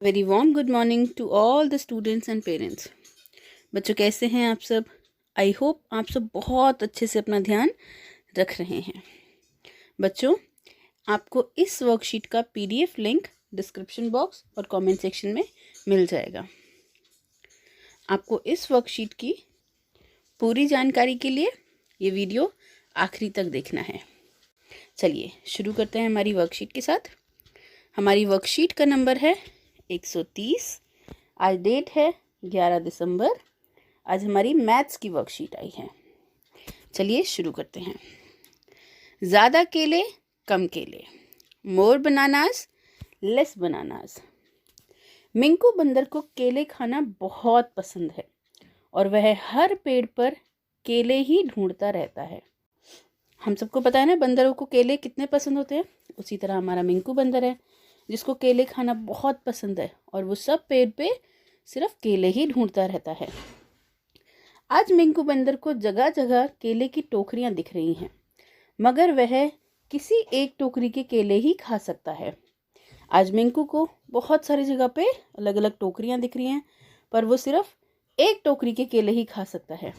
Very warm good morning to all the students and parents. बच्चों कैसे हैं आप सब? आई होप आप सब बहुत अच्छे से अपना ध्यान रख रहे हैं। बच्चों, आपको इस वर्कशीट का पीडीएफ लिंक डिस्क्रिप्शन बॉक्स और कमेंट सेक्शन में मिल जाएगा। आपको इस वर्कशीट की पूरी जानकारी के लिए ये वीडियो आखिरी तक देखना है। चलिए शुरू करते हैं हमारी वर्कशीट के साथ। हमारी वर्कशीट का नंबर है 130। आज डेट है 11 दिसंबर। आज हमारी मैथ्स की वर्कशीट आई है। चलिए शुरू करते हैं। ज़्यादा केले कम केले, मोर बनानास लेस बनानास। मिंकू बंदर को केले खाना बहुत पसंद है और वह हर पेड़ पर केले ही ढूंढता रहता है। हम सबको पता है ना, बंदरों को केले कितने पसंद होते हैं। उसी तरह हमारा मिंकू बंदर है जिसको केले खाना बहुत पसंद है और वो सब पेड़ पे सिर्फ केले ही ढूंढता रहता है। आज मिंकू बंदर को जगह जगह केले की टोकरियां दिख रही हैं, मगर वह किसी एक टोकरी के केले ही खा सकता है। आज मिंकू को बहुत सारी जगह पे अलग अलग टोकरियां दिख रही हैं, पर वो सिर्फ एक टोकरी के केले ही खा सकता है।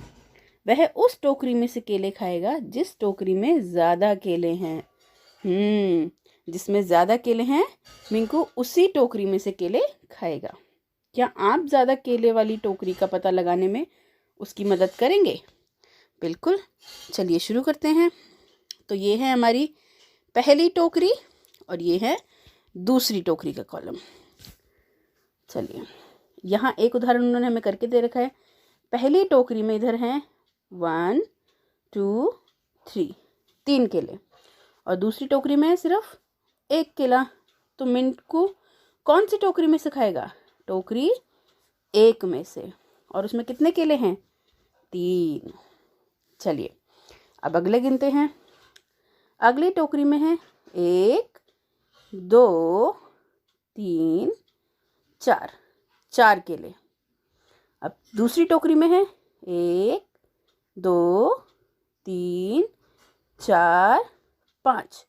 वह उस टोकरी में से केले खाएगा जिस टोकरी में ज़्यादा केले हैं। जिसमें ज़्यादा केले हैं, मिंकू उसी टोकरी में से केले खाएगा। क्या आप ज़्यादा केले वाली टोकरी का पता लगाने में उसकी मदद करेंगे? बिल्कुल। चलिए शुरू करते हैं। तो ये है हमारी पहली टोकरी और ये है दूसरी टोकरी का कॉलम। चलिए, यहाँ एक उदाहरण उन्होंने हमें करके दे रखा है। पहली टोकरी में इधर हैं 1 2 3, 3 केले, और दूसरी टोकरी में है सिर्फ एक केला। तो मिंकू कौन सी टोकरी में से खाएगा? टोकरी एक में से। और उसमें कितने केले हैं? 3। चलिए अब अगले गिनते हैं। अगली टोकरी में है 1 2 3 4, 4 केले। अब दूसरी टोकरी में है 1 2 3 4 5।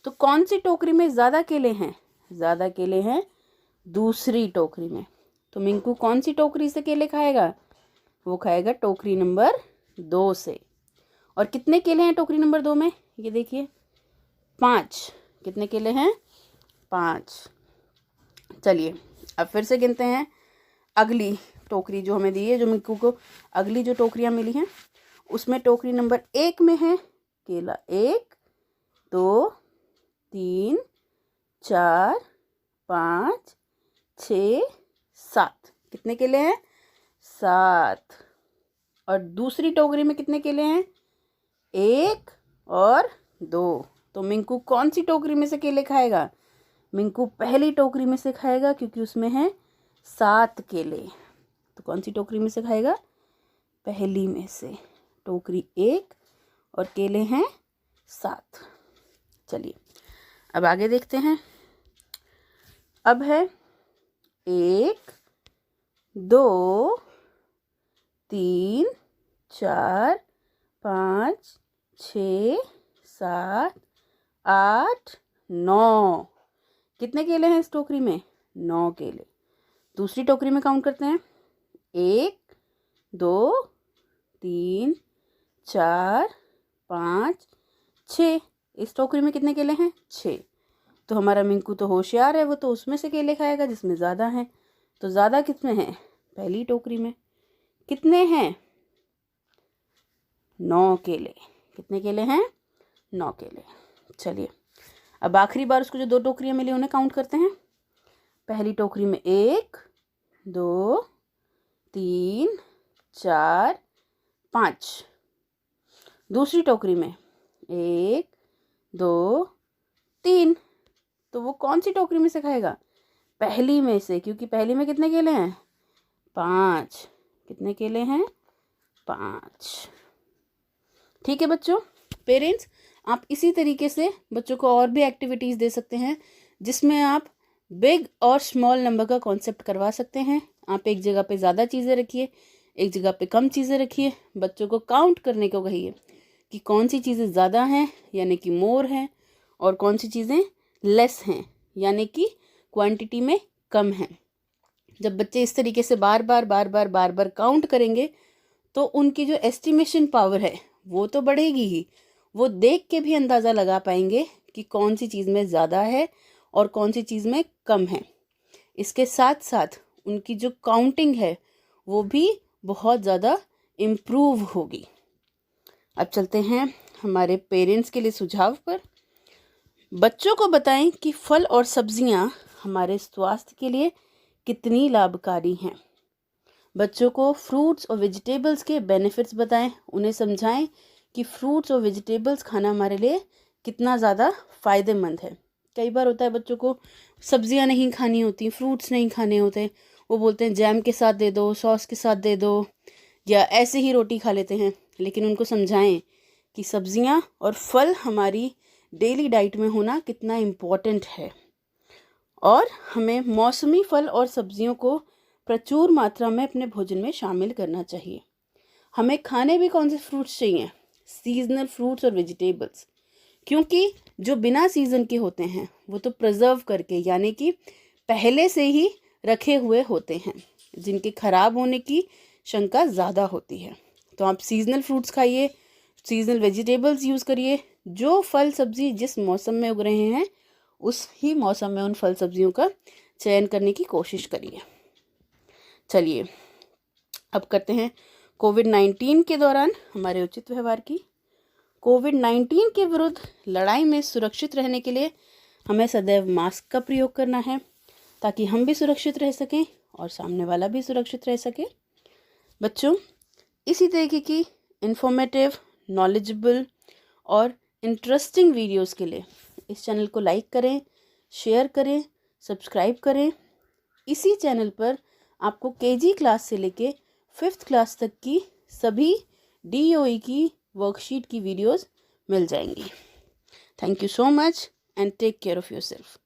तो कौन सी टोकरी में ज़्यादा केले हैं? ज़्यादा केले हैं दूसरी टोकरी में। तो मिंकू कौन सी टोकरी से केले खाएगा? वो खाएगा टोकरी नंबर 2 से। और कितने केले हैं टोकरी नंबर 2 में? ये देखिए 5। कितने केले हैं? 5। चलिए अब फिर से गिनते हैं। अगली टोकरी जो हमें दी है, जो मिंकू को अगली जो टोकरियाँ मिली हैं, उसमें टोकरी नंबर 1 में है केला 1 2 3 4 5 6 7। कितने केले हैं? 7। और दूसरी टोकरी में कितने केले हैं? 1 और 2। तो मिंकू कौन सी टोकरी में से केले खाएगा? मिंकू पहली टोकरी में से खाएगा, क्योंकि उसमें है 7 केले। तो कौन सी टोकरी में से खाएगा? पहली में से, टोकरी 1, और केले हैं 7। चलिए अब आगे देखते हैं। अब है 1 2 3 4 5 6 7 8 9। कितने केले हैं इस टोकरी में? 9 केले। दूसरी टोकरी में काउंट करते हैं। 1 2 3 4 5 6। इस टोकरी में कितने केले हैं? 6। तो हमारा मिंकू तो होशियार है, वो तो उसमें से केले खाएगा जिसमें ज़्यादा हैं। तो ज़्यादा किसमें है? पहली टोकरी में। कितने हैं? 9 केले। कितने केले हैं? 9 केले। चलिए अब आखिरी बार उसको जो 2 टोकरियाँ मिली उन्हें काउंट करते हैं। पहली टोकरी में 1 2 3 4 5। दूसरी टोकरी में 1 2 3। तो वो कौन सी टोकरी में से खाएगा? पहली में से, क्योंकि पहली में कितने केले हैं? 5। कितने केले हैं? 5। ठीक है बच्चों। पेरेंट्स, आप इसी तरीके से बच्चों को और भी एक्टिविटीज़ दे सकते हैं जिसमें आप बिग और स्मॉल नंबर का कॉन्सेप्ट करवा सकते हैं। आप एक जगह पे ज़्यादा चीज़ें रखिए, एक जगह पे कम चीज़ें रखिए। बच्चों को काउंट करने को कहिए कि कौन सी चीज़ें ज़्यादा हैं यानी कि मोर हैं, और कौन सी चीज़ें लेस हैं यानी कि क्वांटिटी में कम हैं। जब बच्चे इस तरीके से बार बार काउंट करेंगे तो उनकी जो एस्टिमेशन पावर है वो तो बढ़ेगी ही, वो देख के भी अंदाज़ा लगा पाएंगे कि कौन सी चीज़ में ज़्यादा है और कौन सी चीज़ में कम है। इसके साथ साथ उनकी जो काउंटिंग है वो भी बहुत ज़्यादा इम्प्रूव होगी। अब चलते हैं हमारे पेरेंट्स के लिए सुझाव पर। बच्चों को बताएं कि फल और सब्जियां हमारे स्वास्थ्य के लिए कितनी लाभकारी हैं। बच्चों को फ्रूट्स और वेजिटेबल्स के बेनिफिट्स बताएं, उन्हें समझाएं कि फ्रूट्स और वेजिटेबल्स खाना हमारे लिए कितना ज़्यादा फ़ायदेमंद है। कई बार होता है बच्चों को सब्जियां नहीं खानी होती, फ्रूट्स नहीं खाने होते, वो बोलते हैं जैम के साथ दे दो, सॉस के साथ दे दो, या ऐसे ही रोटी खा लेते हैं। लेकिन उनको समझाएं कि सब्जियां और फल हमारी डेली डाइट में होना कितना इम्पोर्टेंट है और हमें मौसमी फल और सब्जियों को प्रचुर मात्रा में अपने भोजन में शामिल करना चाहिए। हमें खाने भी कौन से फ्रूट्स चाहिए? सीजनल फ्रूट्स और वेजिटेबल्स, क्योंकि जो बिना सीज़न के होते हैं वो तो प्रिजर्व करके यानी कि पहले से ही रखे हुए होते हैं, जिनके ख़राब होने की शंका ज़्यादा होती है। तो आप सीजनल फ्रूट्स खाइए, सीजनल वेजिटेबल्स यूज़ करिए। जो फल सब्ज़ी जिस मौसम में उग रहे हैं उस ही मौसम में उन फल सब्जियों का चयन करने की कोशिश करिए। चलिए अब करते हैं कोविड-19 के दौरान हमारे उचित व्यवहार की। कोविड-19 के विरुद्ध लड़ाई में सुरक्षित रहने के लिए हमें सदैव मास्क का प्रयोग करना है ताकि हम भी सुरक्षित रह सकें और सामने वाला भी सुरक्षित रह सके। बच्चों, इसी तरीके की इन्फॉर्मेटिव, नॉलेजेबल और इंटरेस्टिंग वीडियोस के लिए इस चैनल को लाइक करें, शेयर करें, सब्सक्राइब करें। इसी चैनल पर आपको केजी क्लास से लेके 5th क्लास तक की सभी DOE की वर्कशीट की वीडियोस मिल जाएंगी। Thank you so much and take care of yourself.